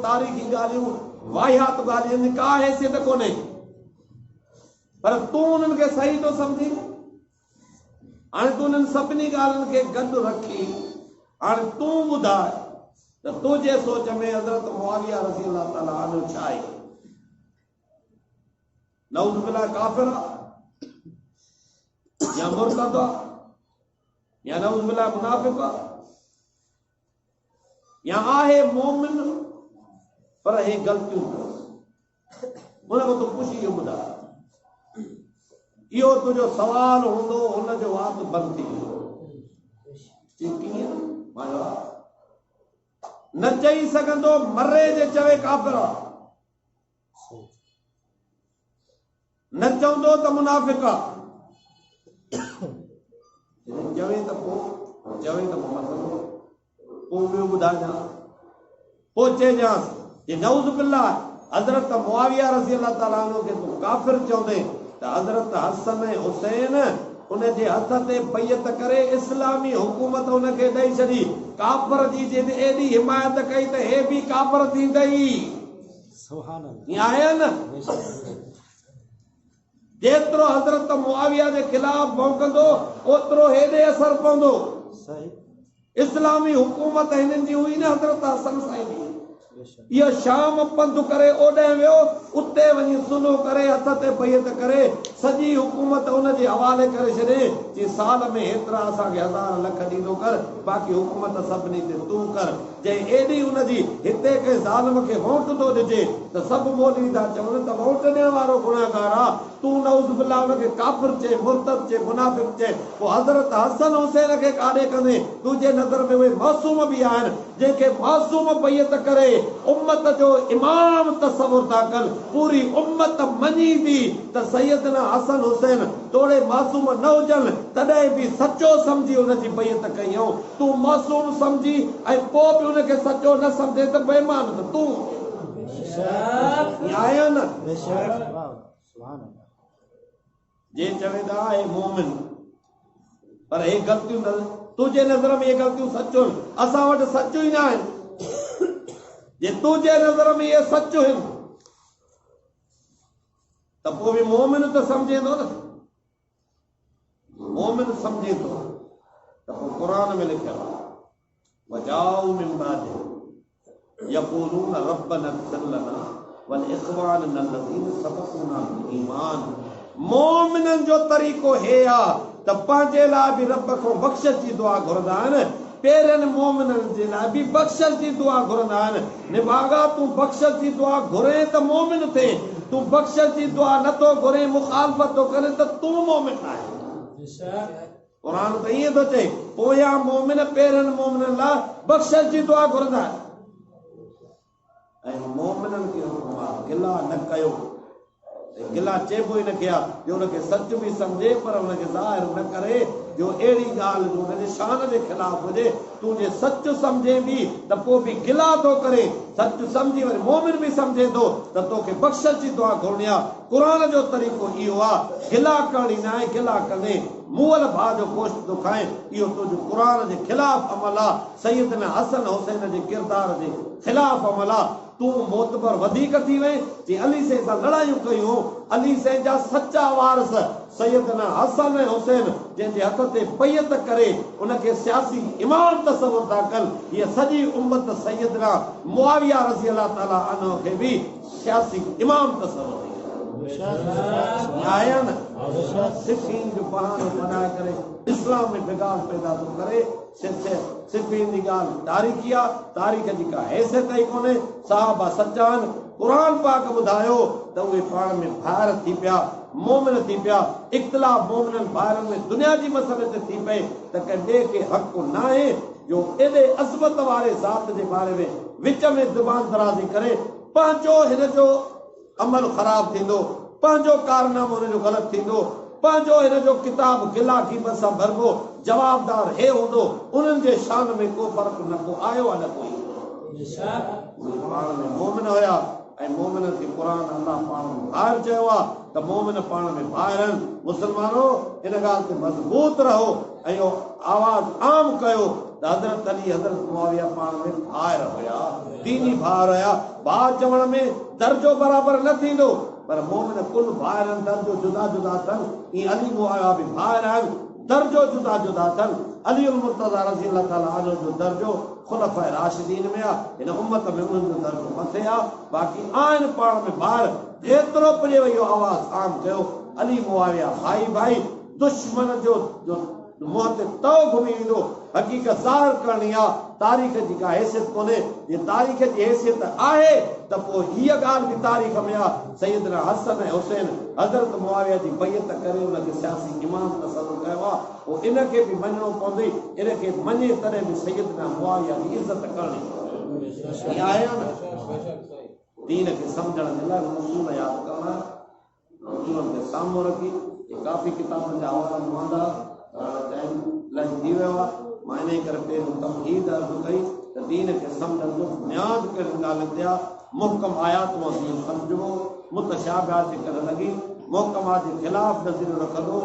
तारीख़ी ॻाल्हियूं वाहियात ॻाल्हियूं का हैसियत कोन्हे पर तूं उन्हनि खे सही थो सम्झी हाणे तूं उन्हनि सभिनी ॻाल्हियुनि खे गॾु रखी हाणे तूं ॿुधाए त तुंहिंजे सोच में हज़रत मुआविया रज़ी अल्लाह ताला अन्हु छा आहे नऊज़ बिल्लाह काफ़िर या मुर्तद या नऊज़ बिल्लाह मुनाफ़िक़ या आहे मोमिन पर हे ग़लतियूं उन खां तूं पुछी इहो ॿुधाए इहो तुंहिंजो सवाल हूंदो हुनजो वात बंदि थी वेंदो कीअं न चई सघंदो मरे जे चवे काफ़िर न चवंदो त मुनाफ़िक़ चवे त पोइ मतिलबु पोइ ॿियो ॿुधाइजां पोइ चइजांसि नऊज़ बिल्लाह हज़रत मुआविया रज़ी अल्लाह ताला अन्हु खे तूं काफ़िर चवंदे त हज़रत हसन हुसैन उनजे हथ ते बैयत करे इस्लामी हुकूमत उनखे ॾेई छॾी काफ़िर जी एॾी हिमायत कई त हे बि काफ़िर थींदई ईअं आहे न जेतिरो हज़रत मुआविया जे ख़िलाफ़ भौंकंदो ओतिरो हेॾे असर पवंदो इस्लामी हुकूमत हिननि जी हुई न हज़रत हसन साईं जी इहो शाम पंधु करे ओॾे वियो उते वञी सुनो करे हथ ते बैयत करे सॼी हुकूमत उनजे हवाले करे छॾे जी साल में हेतिरा असांखे 1000 लख ॾींदो कर बाक़ी हुकूमत सभिनी ते तूं कर जंहिं एॾी उनजी हिते कंहिं ज़ालिम खे वोट थो ॾिजे त सभु मौलवी था चवनि त वोट ॾियण वारो गुनाहगार आहे तूं नऊज़ बिल्लाह उनखे काफ़िर चए मुर्तद चए मुनाफ़िक़ चए पोइ हज़रत हसन हुसैन खे काॾे कंदे तुंहिंजे नज़र में उहे मासूम बि आहिनि जंहिंखे मासूम बैयत करे उम्मत जो इमाम तसवुर था कनि पूरी उम्मत मञी थी त सैयदना हसन हुसैन तोड़े मासूम न हुजनि तॾहिं बि सचो सम्झी हुनजी बैयत कयऊं तूं मासूम सम्झी ऐं पोइ बि हुनखे सचो न सम्झे त बेईमान त तूं आया न जे चवे था हे मोमिन पर हे ग़लतियूं न तुंहिंजे नज़र में इहे ग़लतियूं सचो आहिनि असां वटि सचूं ई न आहिनि जे तुंहिंजे नज़र में इहे सच आहिनि त पोइ बि मोमिन त सम्झे थो न मोमिन सम्झे थो त पोइ क़ुरान में लिखियल आहे वजाउ मिन बादि यक़ूलून रब्बना इग़फिर लना वलिइख़वानिना allज़ीना सबक़ूना बिल ईमान मोमिननि जो तरीक़ो हे आहे त पंहिंजे लाइ बि रब खां बख़्शिश जी दुआ घुरंदा आहिनि पेरनि मोमिननि जे लाइ बि बख़्शिश जी दुआ घुरंदा आहिनि निभागा तूं बख़्शिश जी दुआ घुरे त मोमिन थिए तूं बख़्शिश जी दुआ नथो घुरे मुखालफ़त थो करे त तूं मोमिन आहीं क़ुरान त ईअं थो चए पोयां मोमिन पेरनि मोमिननि लाइ बख़्शिश जी दुआ घुरंदा आहिनि ऐं मोमिननि खे हुकुम आहे गिला न कयो गिला चइबो ई न कया जो हुनखे सच बि सम्झे पर हुनखे ज़ाहिर न करे जो अहिड़ी ॻाल्हि जो हुनजे शान जे ख़िलाफ़ हुजे तूं जे सच सम्झे बि त पोइ बि गिला थो करे सच सम्झी वरी मोमिन बि सम्झे थो त तोखे बख़्शिश जी दुआ घुरणी आहे क़ुरान जो तरीक़ो इहो आहे गिला करणी न आहे गिला कंदे मुअल भाउ जो गोश्त थो खाए इहो तुंहिंजो क़ुरान जे ख़िलाफ़ अमल आहे सैयदना हसन हुसैन जे किरदार जे ख़िलाफ़ अमल आहे तूं मोतबर वधीक थी वई जे अली से सां लड़ायूं कयूं अली से जा सच्चा वारिस सैयदना हसन ऐं हुसैन जंहिंजे हथ ते बैयत करे उनखे सियासी इमाम तसवुर था कनि हीअ सॼी उम्मत सैयदना मुआविया रज़ी अल्लाह ताला अन्हु खे बि सियासी इमाम तसवुर आया न सिफीन जो बहानो बनाए करे इस्लाम में बिगाड़ पैदा थो करे सिफीन जी ॻाल्हि तारीख़ी आहे तारीख़ जी का हैसियत ई कोन्हे साहबा सचा आहिनि क़ुरान पाक ॿुधायो त उहे पाण में भाइर थी पिया मोमिन थी पिया इख़्तिलाफ़ मोमिननि भाइरनि में दुनिया जी मसइले ते थी पए त कंहिं ॿिए खे हक़ न आहे जो एॾे अज़मत वारे ज़ात जे बारे में विच में ज़ुबान दराज़ी करे पंहिंजो हिन जो अमल ख़राब थींदो पंहिंजो कारनामो हुनजो ग़लति थींदो पंहिंजो हिन जो किताब गिला क़ीमत सां भरबो जवाबदार हे हूंदो उन्हनि जे शान में को फ़र्क़ु न को आयो आहे न कोई पाण में मोमिन हुया ऐं मोमिन खे क़ुरान अल्लाह पाण में ॿाहिरि चयो आहे त मोमिन पाण में ॿाहिरि आहिनि मुस्लमानो इन ॻाल्हि ते मज़बूत रहो ऐं इहो आवाज़ आम कयो त हज़रत अली हज़रत मुआविया पाण में भाइर हुया, दीनी भाइर हुया। भाउ चवण में दर्जो बराबर न थींदो, पर मोमिन कुल भाइर दर्जो जुदा जुदा अथनि। ईअं अली मुआविया बि भाइर आहिनि, दर्जो जुदा जुदा अथनि। अली उल मुर्तज़ा रज़ी अल्लाह ताला अन्हु जो दर्जो खुलफ़ाए राशिदीन में आहे, हिन उम्मत में उन्हनि जो दर्जो मथे आहे। बाक़ी आहिनि पाण में भाइर। एतिरो पुॼे वई आवाज़ आम कयो, अली मुआविया भाई भाई, दुश्मन जो मुंहं ते तव घुमी वेंदो। हक़ीक़त ज़ाहिर करणी आहे, तारीख़ जी का हैसियत कोन्हे। जे तारीख़ जी हैसियत आहे त पोइ हीअ ॻाल्हि बि तारीख़ में आहे, सैयदना हसन ऐं हुसैन हज़रत मुआविया जी बैत करे उनखे सियासी इमाम तस्वुर कयो आहे। पोइ इनखे बि मञणो पवंदो, इनखे मञे तॾहिं बि सैयदना मुआविया जी इज़त करणी आहे न। दीन खे सम्झण जे लाइ उसूल यादि करणा, उसूलनि खे साम्हूं रखी। काफ़ी किताबनि जा हवाला वांदा टाइम लही थी वियो आहे। मां इन करे पहिरियों तमहीद अर्ज़ु कई त दीन खे सम्झण जो बुनियाद कहिड़ियुनि ॻाल्हियुनि ते आहे। मुहकम आयात मां दीन सम्झिबो, मुतशाबिहात जे करे लॻी, मुहकमात जे ख़िलाफ़ नज़रियो रखंदो,